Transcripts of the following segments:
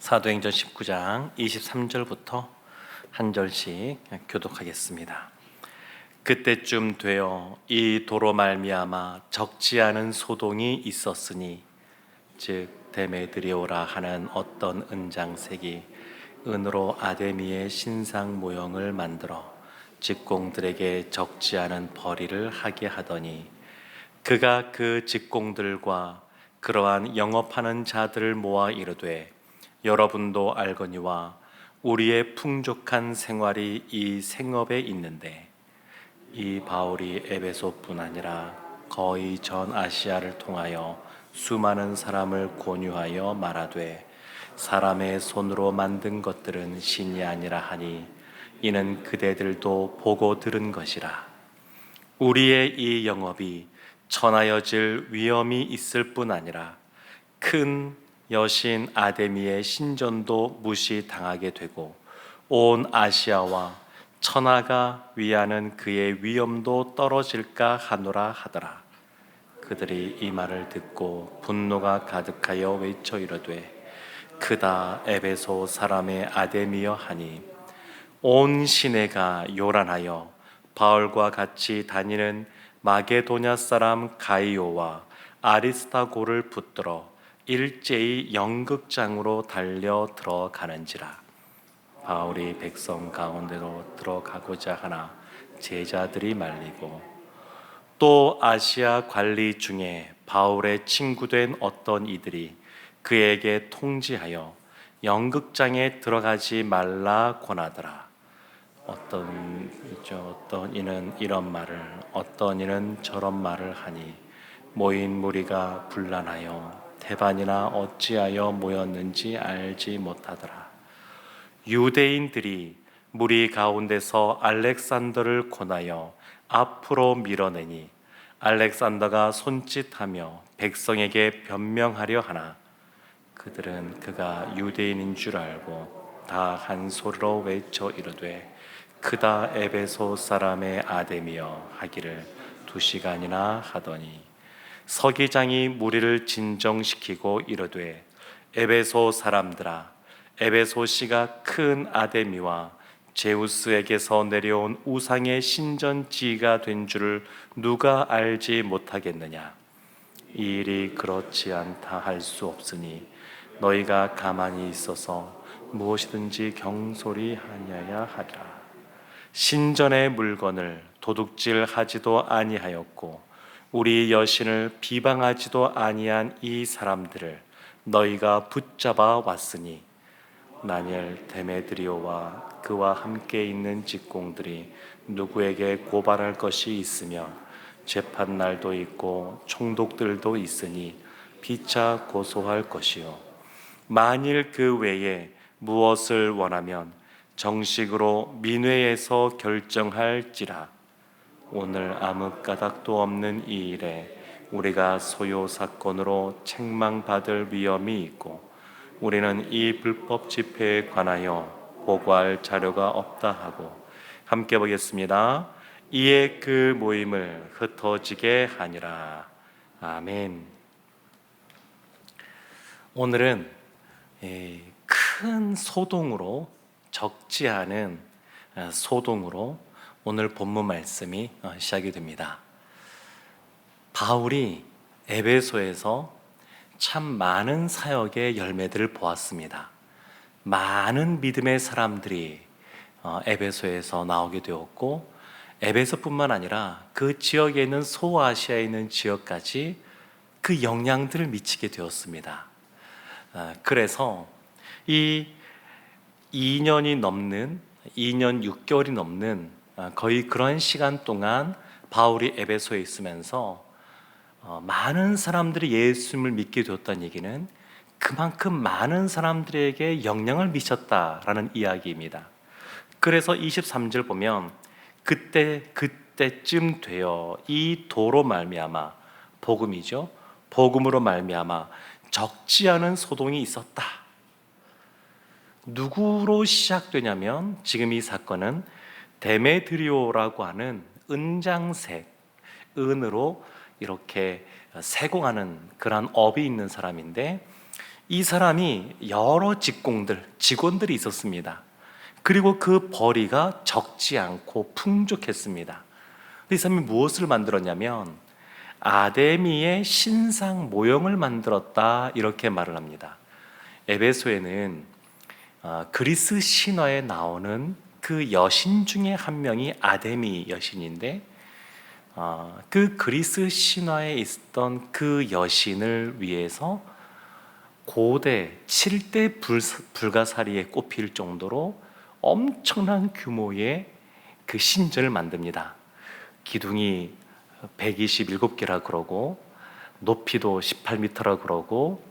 사도행전 19장 23절부터 한 절씩 교독하겠습니다. 그때쯤 되어 이 도로 말미암아 적지 않은 소동이 있었으니 즉 데메드리오라 하는 어떤 은장색이 은으로 아데미의 신상 모형을 만들어 직공들에게 적지 않은 벌이를 하게 하더니 그가 그 직공들과 그러한 영업하는 자들을 모아 이르되 여러분도 알거니와 우리의 풍족한 생활이 이 생업에 있는데 이 바울이 에베소뿐 아니라 거의 전 아시아를 통하여 수많은 사람을 권유하여 말하되 사람의 손으로 만든 것들은 신이 아니라 하니 이는 그대들도 보고 들은 것이라. 우리의 이 영업이 천하여질 위험이 있을 뿐 아니라 큰 여신 아데미의 신전도 무시당하게 되고 온 아시아와 천하가 위하는 그의 위엄도 떨어질까 하노라 하더라. 그들이 이 말을 듣고 분노가 가득하여 외쳐 이르되 크다 에베소 사람의 아데미여 하니 온 시내가 요란하여 바울과 같이 다니는 마게도냐 사람 가이오와 아리스타고를 붙들어 일제히 연극장으로 달려 들어가는지라. 바울이 백성 가운데로 들어가고자 하나 제자들이 말리고 또 아시아 관리 중에 바울의 친구된 어떤 이들이 그에게 통지하여 연극장에 들어가지 말라 권하더라. 어떤 이는 이런 말을 어떤 이는 저런 말을 하니 모인 무리가 분란하여 대반이나 어찌하여 모였는지 알지 못하더라. 유대인들이 무리 가운데서 알렉산더를 권하여 앞으로 밀어내니 알렉산더가 손짓하며 백성에게 변명하려 하나 그들은 그가 유대인인 줄 알고 다 한 소리로 외쳐 이르되 크다 에베소 사람의 아데미여 하기를 2시간이나 하더니 서기장이 무리를 진정시키고 이르되 에베소 사람들아 에베소시가 큰 아데미와 제우스에게서 내려온 우상의 신전지가 된 줄을 누가 알지 못하겠느냐. 이 일이 그렇지 않다 할 수 없으니 너희가 가만히 있어서 무엇이든지 경솔히 하냐야 하리라. 신전의 물건을 도둑질하지도 아니하였고 우리 여신을 비방하지도 아니한 이 사람들을 너희가 붙잡아 왔으니 만일 데메드리오와 그와 함께 있는 직공들이 누구에게 고발할 것이 있으면 재판날도 있고 총독들도 있으니 피차 고소할 것이요 만일 그 외에 무엇을 원하면 정식으로 민회에서 결정할지라. 오늘 아무 까닭도 없는 이 일에 우리가 소요 사건으로 책망받을 위험이 있고 우리는 이 불법 집회에 관하여 보고할 자료가 없다 하고 함께 보겠습니다. 이에 그 모임을 흩어지게 하니라. 아멘. 오늘은 큰 소동으로 적지 않은 소동으로 오늘 본문 말씀이 시작이 됩니다. 바울이 에베소에서 참 많은 사역의 열매들을 보았습니다. 많은 믿음의 사람들이 에베소에서 나오게 되었고 에베소뿐만 아니라 그 지역에 있는 소아시아에 있는 지역까지 그 영향들을 미치게 되었습니다. 그래서 이 2년 6개월이 넘는 거의 그런 시간 동안 바울이 에베소에 있으면서 많은 사람들이 예수님을 믿게 되었다는 얘기는 그만큼 많은 사람들에게 영향을 미쳤다라는 이야기입니다. 그래서 23절 보면 그때쯤 되어 이 도로 말미암아 복음이죠. 복음으로 말미암아 적지 않은 소동이 있었다. 누구로 시작되냐면 지금 이 사건은 데메드리오라고 하는 은장색, 은으로 이렇게 세공하는 그러한 업이 있는 사람인데 이 사람이 여러 직원들이 있었습니다. 그리고 그 벌이가 적지 않고 풍족했습니다. 이 사람이 무엇을 만들었냐면 아데미의 신상 모형을 만들었다, 이렇게 말을 합니다. 에베소에는 그리스 신화에 나오는 그 여신 중에 한 명이 아데미 여신인데, 그 그리스 신화에 있었던 그 여신을 위해서 고대 7대 불가사리에 꼽힐 정도로 엄청난 규모의 그 신전을 만듭니다. 기둥이 127개라 그러고, 높이도 18m라 그러고,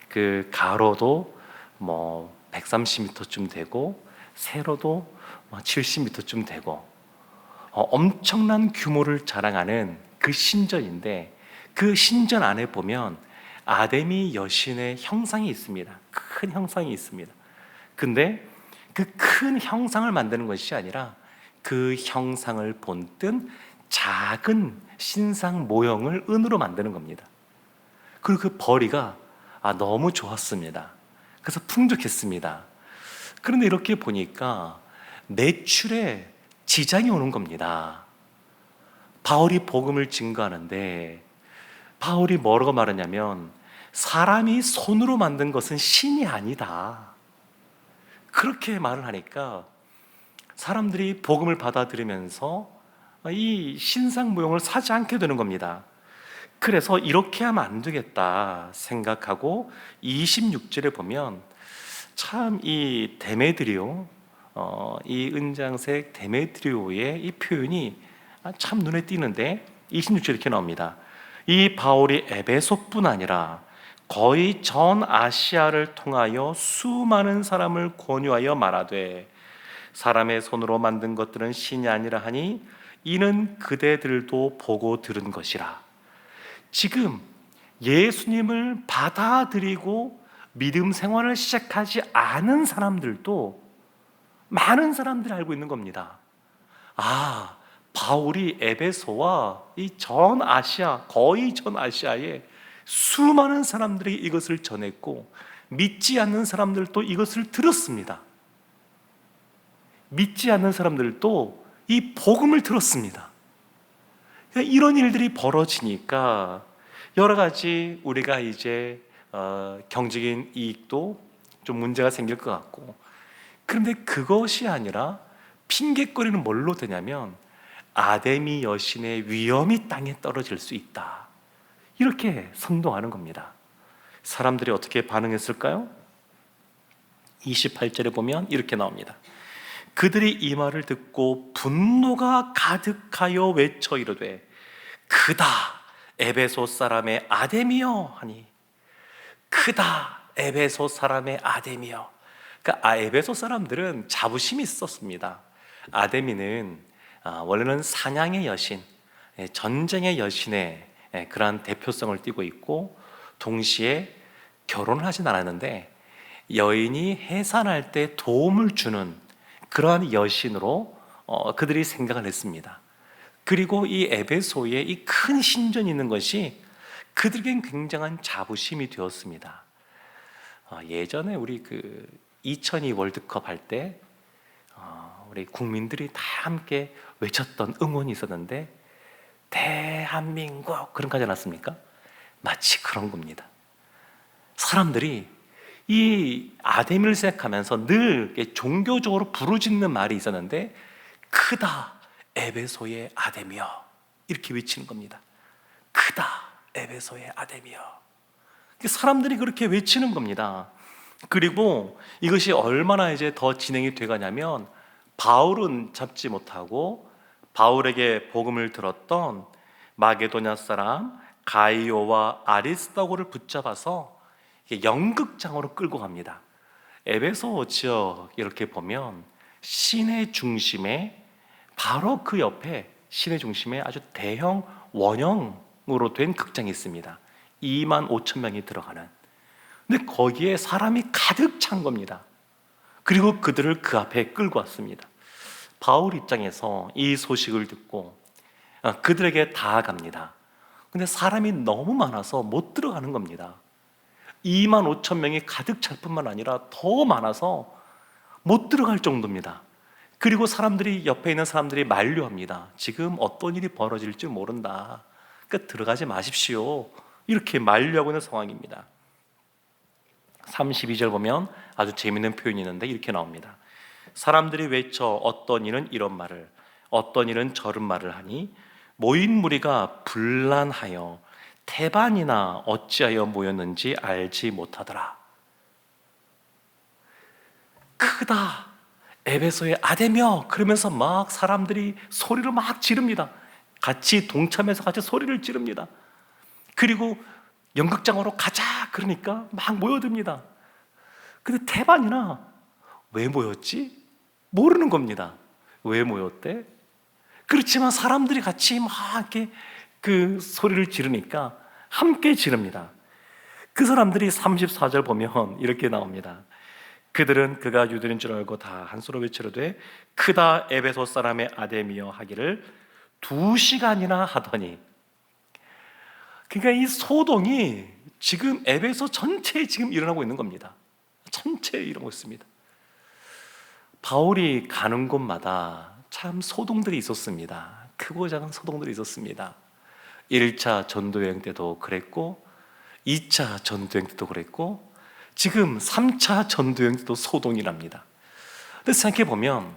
그 가로도 130m쯤 되고, 세로도 70m쯤 되고, 엄청난 규모를 자랑하는 그 신전인데, 그 신전 안에 보면 아데미 여신의 형상이 있습니다. 큰 형상이 있습니다. 근데 그 큰 형상을 만드는 것이 아니라 그 형상을 본뜬 작은 신상 모형을 은으로 만드는 겁니다. 그리고 그 벌이가 너무 좋았습니다. 그래서 풍족했습니다. 그런데 이렇게 보니까 매출에 지장이 오는 겁니다. 바울이 복음을 증거하는데 바울이 뭐라고 말하냐면 사람이 손으로 만든 것은 신이 아니다, 그렇게 말을 하니까 사람들이 복음을 받아들이면서 이 신상 모형을 사지 않게 되는 겁니다. 그래서 이렇게 하면 안 되겠다 생각하고 26절에 보면 참 이 데메드리오, 이 은장색 데메드리오의 이 표현이 참 눈에 띄는데, 26절에 이렇게 나옵니다. 이 바울이 에베소뿐 아니라 거의 전 아시아를 통하여 수많은 사람을 권유하여 말하되 사람의 손으로 만든 것들은 신이 아니라 하니 이는 그대들도 보고 들은 것이라. 지금 예수님을 받아들이고 믿음 생활을 시작하지 않은 사람들도 많은 사람들이 알고 있는 겁니다. 바울이 에베소와 이 전 아시아, 거의 전 아시아에 수많은 사람들이 이것을 전했고, 믿지 않는 사람들도 이것을 들었습니다. 믿지 않는 사람들도 이 복음을 들었습니다. 이런 일들이 벌어지니까 여러 가지 우리가 이제 경제적인 이익도 좀 문제가 생길 것 같고, 그런데 그것이 아니라 핑계거리는 뭘로 되냐면 아데미 여신의 위엄이 땅에 떨어질 수 있다, 이렇게 선동하는 겁니다. 사람들이 어떻게 반응했을까요? 28절에 보면 이렇게 나옵니다. 그들이 이 말을 듣고 분노가 가득하여 외쳐 이르되 크다 에베소 사람의 아데미여 하니, 크다 에베소 사람의 아데미여. 그러니까 에베소 사람들은 자부심이 있었습니다. 아데미는 원래는 사냥의 여신, 전쟁의 여신의 그러한 대표성을 띠고 있고, 동시에 결혼을 하진 않았는데 여인이 해산할 때 도움을 주는 그러한 여신으로 그들이 생각을 했습니다. 그리고 이 에베소에 이 큰 신전이 있는 것이 그들에겐 굉장한 자부심이 되었습니다. 예전에 우리 2002 월드컵 할 때 우리 국민들이 다 함께 외쳤던 응원이 있었는데, 대한민국, 그런 거 하지 않았습니까? 마치 그런 겁니다. 사람들이 이 아데미를 생각하면서 늘 종교적으로 부르짖는 말이 있었는데, 크다 에베소의 아데미여, 이렇게 외치는 겁니다. 크다 에베소의 아데미여. 사람들이 그렇게 외치는 겁니다. 그리고 이것이 얼마나 이제 더 진행이 돼가냐면, 바울은 잡지 못하고 바울에게 복음을 들었던 마게도냐 사람 가이오와 아리스다고를 붙잡아서 연극장으로 끌고 갑니다. 에베소 지역 이렇게 보면 시내 중심에, 바로 그 옆에 시내 중심에 아주 대형 원형으로 된 극장이 있습니다. 25,000명이 들어가는. 근데 거기에 사람이 가득 찬 겁니다. 그리고 그들을 그 앞에 끌고 왔습니다. 바울 입장에서 이 소식을 듣고 그들에게 다가갑니다. 근데 사람이 너무 많아서 못 들어가는 겁니다. 2만 5천 명이 가득 찰 뿐만 아니라 더 많아서 못 들어갈 정도입니다. 그리고 사람들이, 옆에 있는 사람들이 만류합니다. 지금 어떤 일이 벌어질지 모른다. 그러니까 들어가지 마십시오. 이렇게 만류하고 있는 상황입니다. 32절 보면 아주 재미있는 표현이 있는데 이렇게 나옵니다. 사람들이 외쳐 어떤 이는 이런 말을, 어떤 이는 저런 말을 하니 모인 무리가 분란하여 태반이나 어찌하여 모였는지 알지 못하더라. 크다, 에베소의 아데며, 그러면서 막 사람들이 소리를 막 지릅니다. 같이 동참해서 같이 소리를 지릅니다. 그리고 연극장으로 가자 그러니까 막 모여듭니다. 근데 태반이나 왜 모였지? 모르는 겁니다. 왜 모였대? 그렇지만 사람들이 같이 막 이렇게 그 소리를 지르니까 함께 지릅니다. 그 사람들이 34절 보면 이렇게 나옵니다. 그들은 그가 유대인 줄 알고 다 한 소리 외치려되 크다 에베소 사람의 아데미여 하기를 2시간이나 하더니. 그러니까 이 소동이 지금 에베소 전체에 지금 일어나고 있는 겁니다. 전체에 일어나고 있습니다. 바울이 가는 곳마다 참 소동들이 있었습니다. 크고 작은 소동들이 있었습니다. 1차 전도여행 때도 그랬고 2차 전도여행 때도 그랬고 지금 3차 전도여행 때도 소동이 납니다. 근데 생각해보면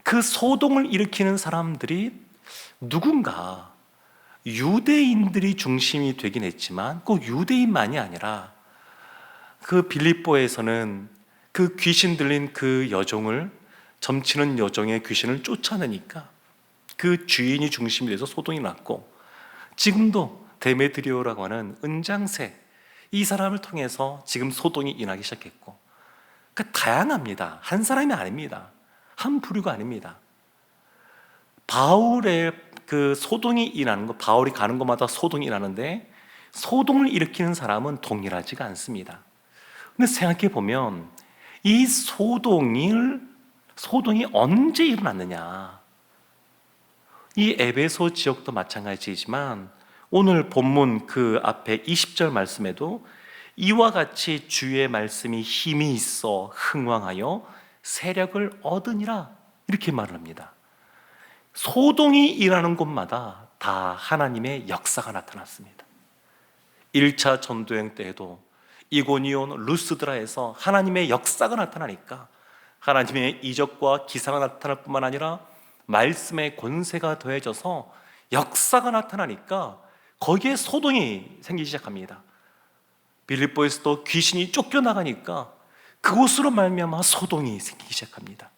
그 소동을 일으키는 사람들이 누군가 유대인들이 중심이 되긴 했지만 꼭 유대인만이 아니라 그 빌립보에서는 그 귀신 들린 그 여종을, 점치는 여종의 귀신을 쫓아내니까 그 주인이 중심이 돼서 소동이 났고, 지금도 데메드리오라고 하는 은장새, 이 사람을 통해서 지금 소동이 일어나기 시작했고, 그러니까 다양합니다. 한 사람이 아닙니다. 한 부류가 아닙니다. 바울의 그 소동이 일어나는 거, 바울이 가는 곳마다 소동이 일어나는데 소동을 일으키는 사람은 동일하지가 않습니다. 근데 생각해 보면 이 소동이 언제 일어났느냐? 이 에베소 지역도 마찬가지이지만 오늘 본문 그 앞에 20절 말씀에도 이와 같이 주의 말씀이 힘이 있어 흥왕하여 세력을 얻으니라 이렇게 말을 합니다. 소동이 일어나는 곳마다 다 하나님의 역사가 나타났습니다. 1차 전도여행 때에도 이고니온, 루스드라에서 하나님의 역사가 나타나니까 하나님의 이적과 기사가 나타날 뿐만 아니라 말씀의 권세가 더해져서 역사가 나타나니까 거기에 소동이 생기기 시작합니다. 빌립보에서도 귀신이 쫓겨나가니까 그곳으로 말미암아 소동이 생기기 시작합니다.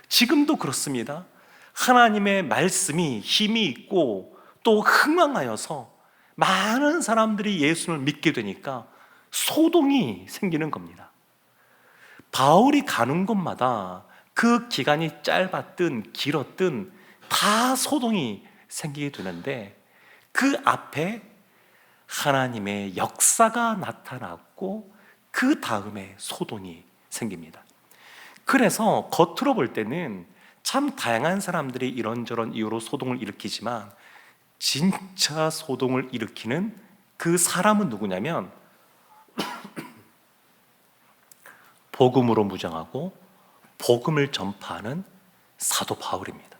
지금도 그렇습니다. 하나님의 말씀이 힘이 있고 또 흥왕하여서 많은 사람들이 예수를 믿게 되니까 소동이 생기는 겁니다. 바울이 가는 곳마다 그 기간이 짧았든 길었든 다 소동이 생기게 되는데 그 앞에 하나님의 역사가 나타났고 그 다음에 소동이 생깁니다. 그래서 겉으로 볼 때는 참 다양한 사람들이 이런저런 이유로 소동을 일으키지만 진짜 소동을 일으키는 그 사람은 누구냐면 복음으로 무장하고 복음을 전파하는 사도 바울입니다.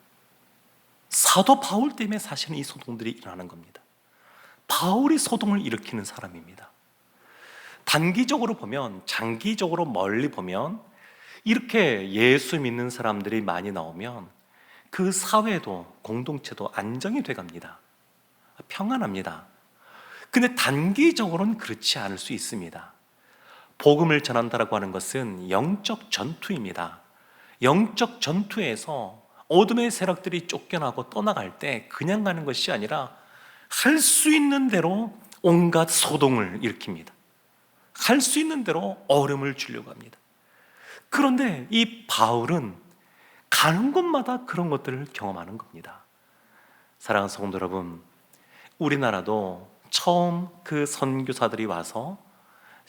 사도 바울 때문에 사실은 이 소동들이 일어나는 겁니다. 바울이 소동을 일으키는 사람입니다. 단기적으로 보면, 장기적으로 멀리 보면 이렇게 예수 믿는 사람들이 많이 나오면 그 사회도 공동체도 안정이 돼갑니다. 평안합니다. 근데 단기적으로는 그렇지 않을 수 있습니다. 복음을 전한다라고 하는 것은 영적 전투입니다. 영적 전투에서 어둠의 세력들이 쫓겨나고 떠나갈 때 그냥 가는 것이 아니라 할 수 있는 대로 온갖 소동을 일으킵니다. 할 수 있는 대로 얼음을 주려고 합니다. 그런데 이 바울은 가는 곳마다 그런 것들을 경험하는 겁니다. 사랑하는 성도 여러분, 우리나라도 처음 그 선교사들이 와서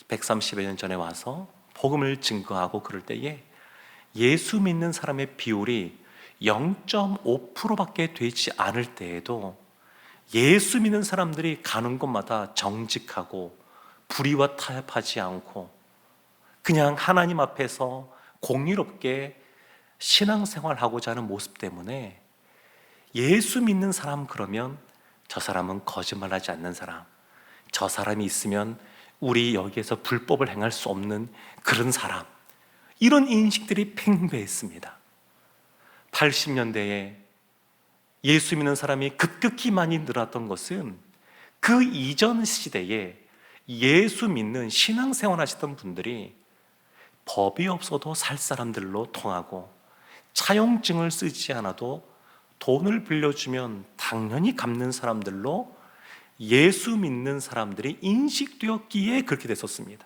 130여 년 전에 와서 복음을 증거하고 그럴 때에 예수 믿는 사람의 비율이 0.5%밖에 되지 않을 때에도 예수 믿는 사람들이 가는 곳마다 정직하고 불의와 타협하지 않고 그냥 하나님 앞에서 공의롭게 신앙생활하고자 하는 모습 때문에 예수 믿는 사람 그러면 저 사람은 거짓말하지 않는 사람, 저 사람이 있으면 우리 여기에서 불법을 행할 수 없는 그런 사람, 이런 인식들이 팽배했습니다. 80년대에 예수 믿는 사람이 급격히 많이 늘었던 것은 그 이전 시대에 예수 믿는 신앙생활 하시던 분들이 법이 없어도 살 사람들로 통하고 차용증을 쓰지 않아도 돈을 빌려주면 당연히 갚는 사람들로 예수 믿는 사람들이 인식되었기에 그렇게 됐었습니다.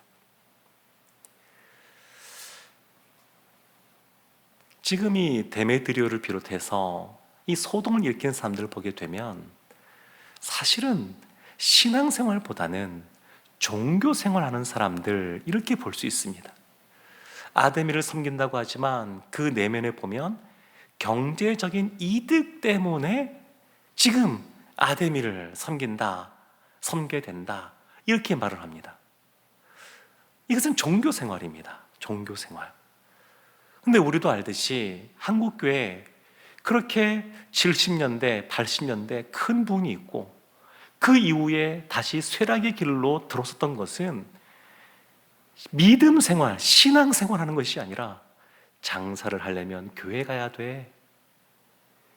지금 이 데메드리오를 비롯해서 이 소동을 일으킨 사람들을 보게 되면 사실은 신앙생활보다는 종교생활하는 사람들, 이렇게 볼 수 있습니다. 아데미를 섬긴다고 하지만 그 내면에 보면 경제적인 이득 때문에 지금 아데미를 섬긴다, 섬게 된다, 이렇게 말을 합니다. 이것은 종교생활입니다. 종교생활. 근데 우리도 알듯이 한국교회 그렇게 70년대, 80년대 큰 부흥이 있고 그 이후에 다시 쇠락의 길로 들어섰던 것은 믿음 생활, 신앙 생활하는 것이 아니라 장사를 하려면 교회 가야 돼,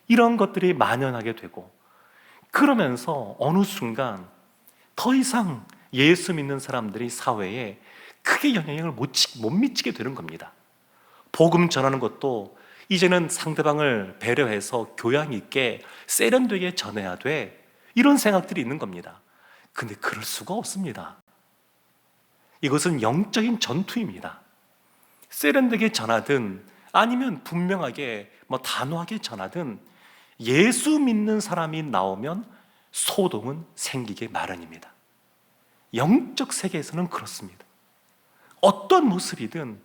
이런 것들이 만연하게 되고, 그러면서 어느 순간 더 이상 예수 믿는 사람들이 사회에 크게 영향을 못 미치게 되는 겁니다. 복음 전하는 것도 이제는 상대방을 배려해서 교양 있게 세련되게 전해야 돼, 이런 생각들이 있는 겁니다. 근데 그럴 수가 없습니다. 이것은 영적인 전투입니다. 세련되게 전하든 아니면 분명하게 단호하게 전하든 예수 믿는 사람이 나오면 소동은 생기게 마련입니다. 영적 세계에서는 그렇습니다. 어떤 모습이든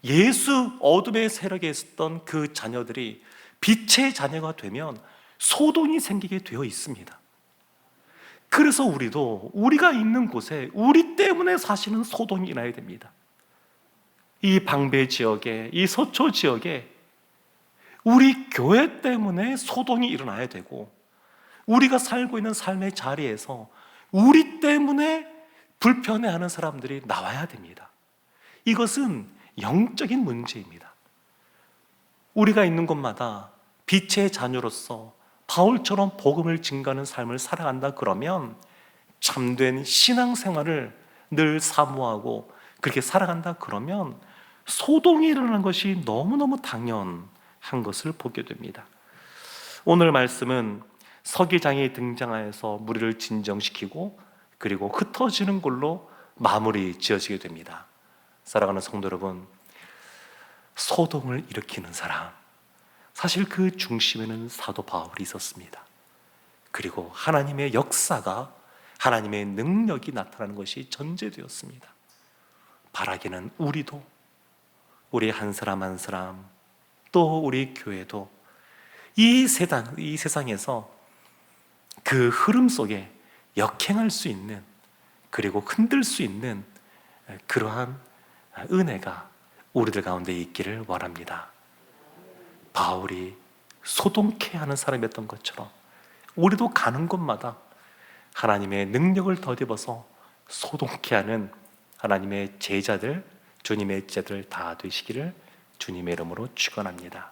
예수 어둠의 세력에 있었던 그 자녀들이 빛의 자녀가 되면 소동이 생기게 되어 있습니다. 그래서 우리도 우리가 있는 곳에 우리 때문에 사실은 소동이 일어나야 됩니다. 이 방배 지역에, 이 서초 지역에 우리 교회 때문에 소동이 일어나야 되고, 우리가 살고 있는 삶의 자리에서 우리 때문에 불편해하는 사람들이 나와야 됩니다. 이것은 영적인 문제입니다. 우리가 있는 곳마다 빛의 자녀로서 바울처럼 복음을 증거하는 삶을 살아간다 그러면 참된 신앙생활을 늘 사모하고 그렇게 살아간다 그러면 소동이 일어나는 것이 너무너무 당연한 것을 보게 됩니다. 오늘 말씀은 서기장이 등장하여서 무리를 진정시키고 그리고 흩어지는 걸로 마무리 지어지게 됩니다. 사랑하는 성도 여러분, 소동을 일으키는 사람, 사실 그 중심에는 사도 바울이 있었습니다. 그리고 하나님의 역사가, 하나님의 능력이 나타나는 것이 전제되었습니다. 바라기는 우리도, 우리 한 사람 한 사람, 또 우리 교회도 이 세상에서 그 흐름 속에 역행할 수 있는, 그리고 흔들 수 있는 그러한 은혜가 우리들 가운데 있기를 원합니다. 바울이 소동케 하는 사람이었던 것처럼 우리도 가는 곳마다 하나님의 능력을 덧입어서 소동케 하는 하나님의 제자들, 주님의 제자들 다 되시기를 주님의 이름으로 축원합니다.